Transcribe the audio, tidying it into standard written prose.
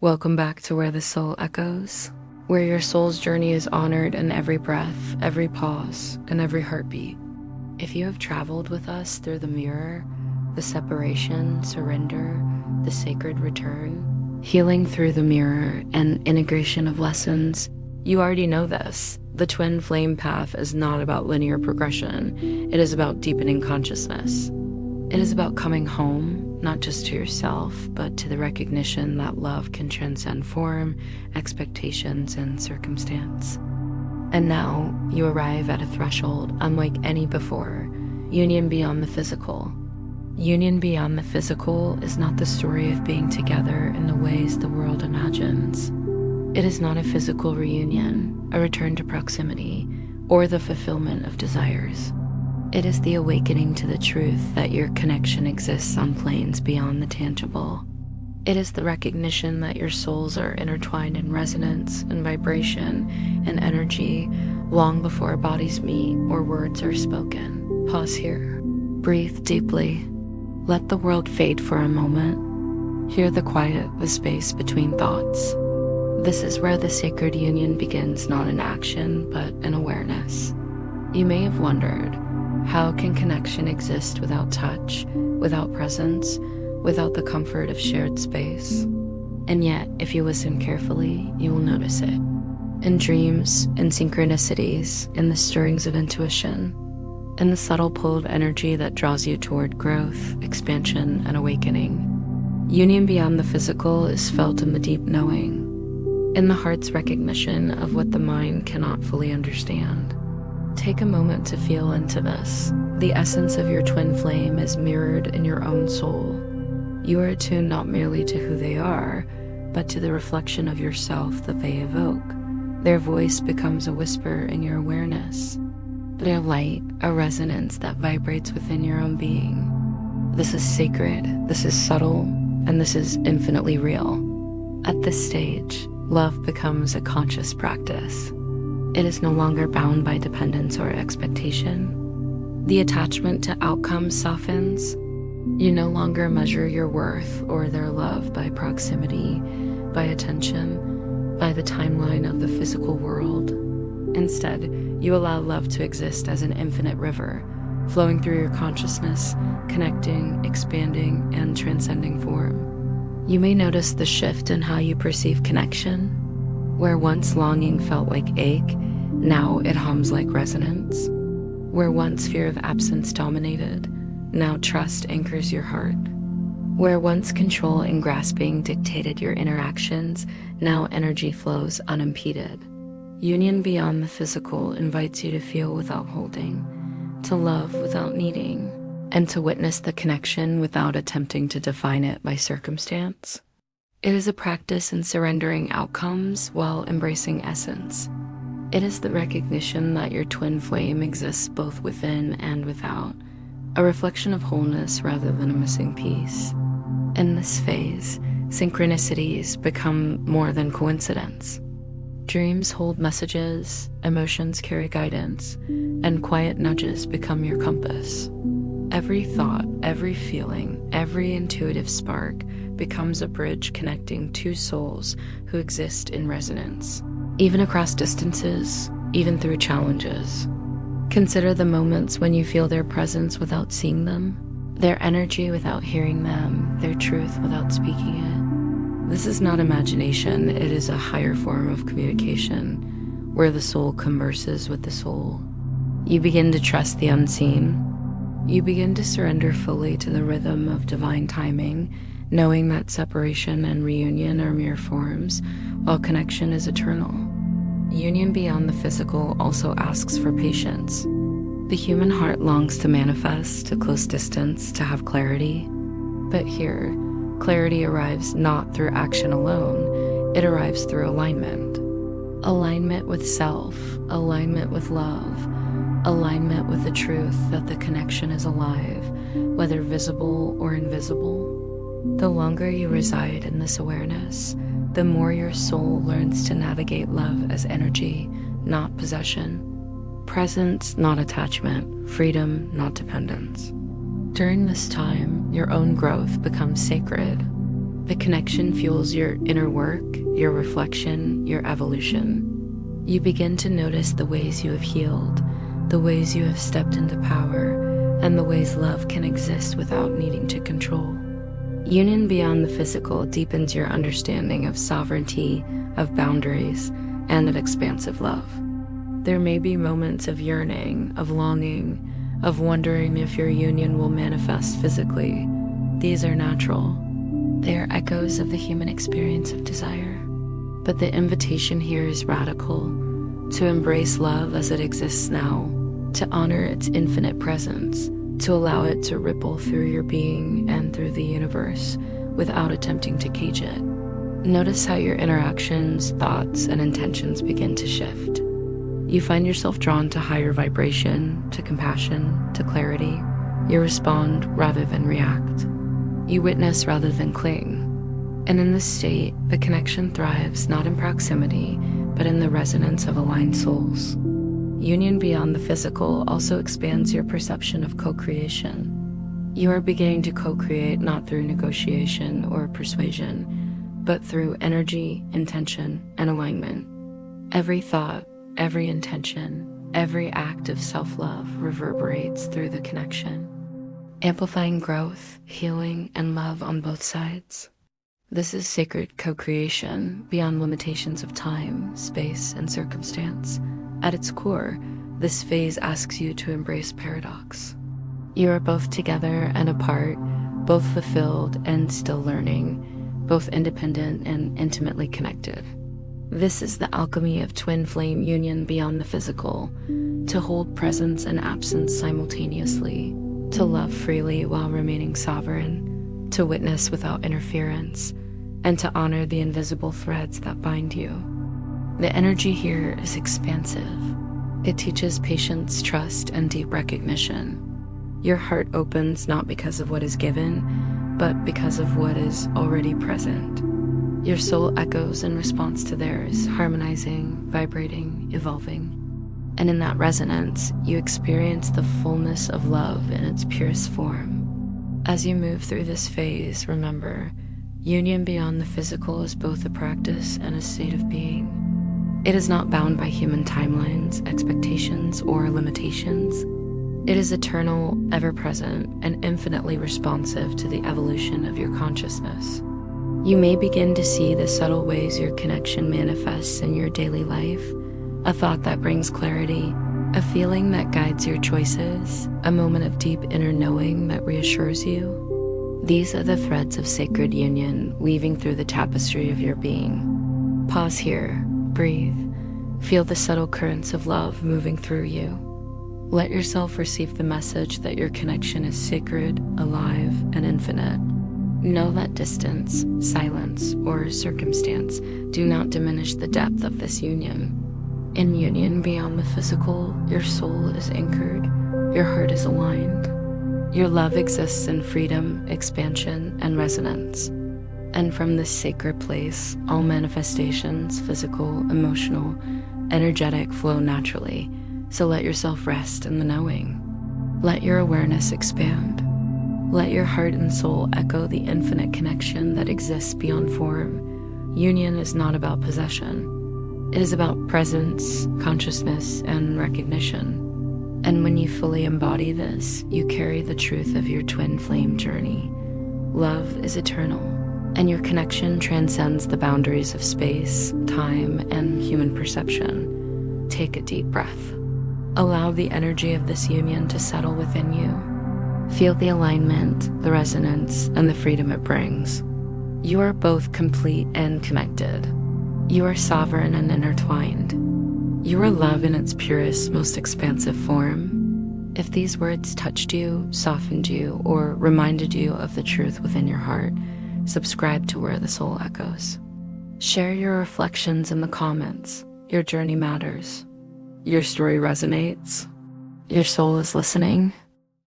Welcome back to Where the Soul Echoes, where your soul's journey is honored in every breath, every pause, and every heartbeat. If you have traveled with us through the mirror, the separation, surrender, the sacred return, healing through the mirror, and integration of lessons, you already know this. The twin flame path is not about linear progression. It is about deepening consciousness. It is about coming home, not just to yourself, but to the recognition that love can transcend form, expectations, and circumstance. And now you arrive at a threshold unlike any before, union beyond the physical. Union beyond the physical is not the story of being together in the ways the world imagines. It is not a physical reunion, a return to proximity, or the fulfillment of desires. It is the awakening to the truth that your connection exists on planes beyond the tangible. It is the recognition that your souls are intertwined in resonance and vibration and energy long before bodies meet or words are spoken. Pause here. Breathe deeply. Let the world fade for a moment. Hear the quiet, the space between thoughts. This is where the sacred union begins, not in action, but in awareness. You may have wondered, how can connection exist without touch, without presence, without the comfort of shared space? And yet, if you listen carefully, you will notice it. In dreams, in synchronicities, in the stirrings of intuition, in the subtle pull of energy that draws you toward growth, expansion, and awakening. Union beyond the physical is felt in the deep knowing, in the heart's recognition of what the mind cannot fully understand. Take a moment to feel into this. The essence of your twin flame is mirrored in your own soul. You are attuned not merely to who they are, but to the reflection of yourself that they evoke. Their voice becomes a whisper in your awareness. Their light, a resonance that vibrates within your own being. This is sacred, this is subtle, and this is infinitely real. At this stage, love becomes a conscious practice. It is no longer bound by dependence or expectation. The attachment to outcomes softens. You no longer measure your worth or their love by proximity, by attention, by the timeline of the physical world. Instead, you allow love to exist as an infinite river, flowing through your consciousness, connecting, expanding, and transcending form. You may notice the shift in how you perceive connection. Where once longing felt like ache, now it hums like resonance. Where once fear of absence dominated, now trust anchors your heart. Where once control and grasping dictated your interactions, now energy flows unimpeded. Union beyond the physical invites you to feel without holding, to love without needing, and to witness the connection without attempting to define it by circumstance. It is a practice in surrendering outcomes while embracing essence. It is the recognition that your twin flame exists both within and without, a reflection of wholeness rather than a missing piece. In this phase, synchronicities become more than coincidence. Dreams hold messages, emotions carry guidance, and quiet nudges become your compass. Every thought, every feeling, every intuitive spark becomes a bridge connecting two souls who exist in resonance, even across distances, even through challenges. Consider the moments when you feel their presence without seeing them, their energy without hearing them, their truth without speaking it. This is not imagination, it is a higher form of communication, where the soul converses with the soul. You begin to trust the unseen. You begin to surrender fully to the rhythm of divine timing, knowing that separation and reunion are mere forms, while connection is eternal. Union beyond the physical also asks for patience. The human heart longs to manifest, to close distance, to have clarity. But here, clarity arrives not through action alone, it arrives through alignment. Alignment with self, alignment with love, alignment with the truth that the connection is alive, whether visible or invisible. The longer you reside in this awareness, the more your soul learns to navigate love as energy, not possession. Presence, not attachment. Freedom, not dependence. During this time, your own growth becomes sacred. The connection fuels your inner work, your reflection, your evolution. You begin to notice the ways you have healed, the ways you have stepped into power, and the ways love can exist without needing to control. Union Beyond the Physical deepens your understanding of sovereignty, of boundaries, and of expansive love. There may be moments of yearning, of longing, of wondering if your union will manifest physically. These are natural. They are echoes of the human experience of desire. But the invitation here is radical, to embrace love as it exists now, to honor its infinite presence, to allow it to ripple through your being and through the universe without attempting to cage it. Notice how your interactions, thoughts, and intentions begin to shift. You find yourself drawn to higher vibration, to compassion, to clarity. You respond rather than react. You witness rather than cling. And in this state, the connection thrives not in proximity, but in the resonance of aligned souls. Union Beyond the Physical also expands your perception of co-creation. You are beginning to co-create not through negotiation or persuasion, but through energy, intention, and alignment. Every thought, every intention, every act of self-love reverberates through the connection, amplifying growth, healing, and love on both sides. This is sacred co-creation beyond limitations of time, space, and circumstance. At its core, this phase asks you to embrace paradox. You are both together and apart, both fulfilled and still learning, both independent and intimately connected. This is the alchemy of twin flame union beyond the physical, to hold presence and absence simultaneously, to love freely while remaining sovereign, to witness without interference, and to honor the invisible threads that bind you. The energy here is expansive. It teaches patience, trust, and deep recognition. Your heart opens not because of what is given, but because of what is already present. Your soul echoes in response to theirs, harmonizing, vibrating, evolving. And in that resonance, you experience the fullness of love in its purest form. As you move through this phase, remember, union beyond the physical is both a practice and a state of being. It is not bound by human timelines, expectations, or limitations. It is eternal, ever-present, and infinitely responsive to the evolution of your consciousness. You may begin to see the subtle ways your connection manifests in your daily life, a thought that brings clarity, a feeling that guides your choices, a moment of deep inner knowing that reassures you. These are the threads of sacred union weaving through the tapestry of your being. Pause here, breathe, feel the subtle currents of love moving through you. Let yourself receive the message that your connection is sacred, alive, and infinite. Know that distance, silence, or circumstance do not diminish the depth of this union. In union beyond the physical, your soul is anchored, your heart is aligned. Your love exists in freedom, expansion, and resonance. And from this sacred place, all manifestations, physical, emotional, energetic, flow naturally. So let yourself rest in the knowing. Let your awareness expand. Let your heart and soul echo the infinite connection that exists beyond form. Union is not about possession. It is about presence, consciousness, and recognition. And when you fully embody this, you carry the truth of your twin flame journey. Love is eternal, and your connection transcends the boundaries of space, time, and human perception. Take a deep breath. Allow the energy of this union to settle within you. Feel the alignment, the resonance, and the freedom it brings. You are both complete and connected. You are sovereign and intertwined. You are love in its purest, most expansive form. If these words touched you, softened you, or reminded you of the truth within your heart, subscribe to Where the Soul Echoes. Share your reflections in the comments. Your journey matters. Your story resonates. Your soul is listening.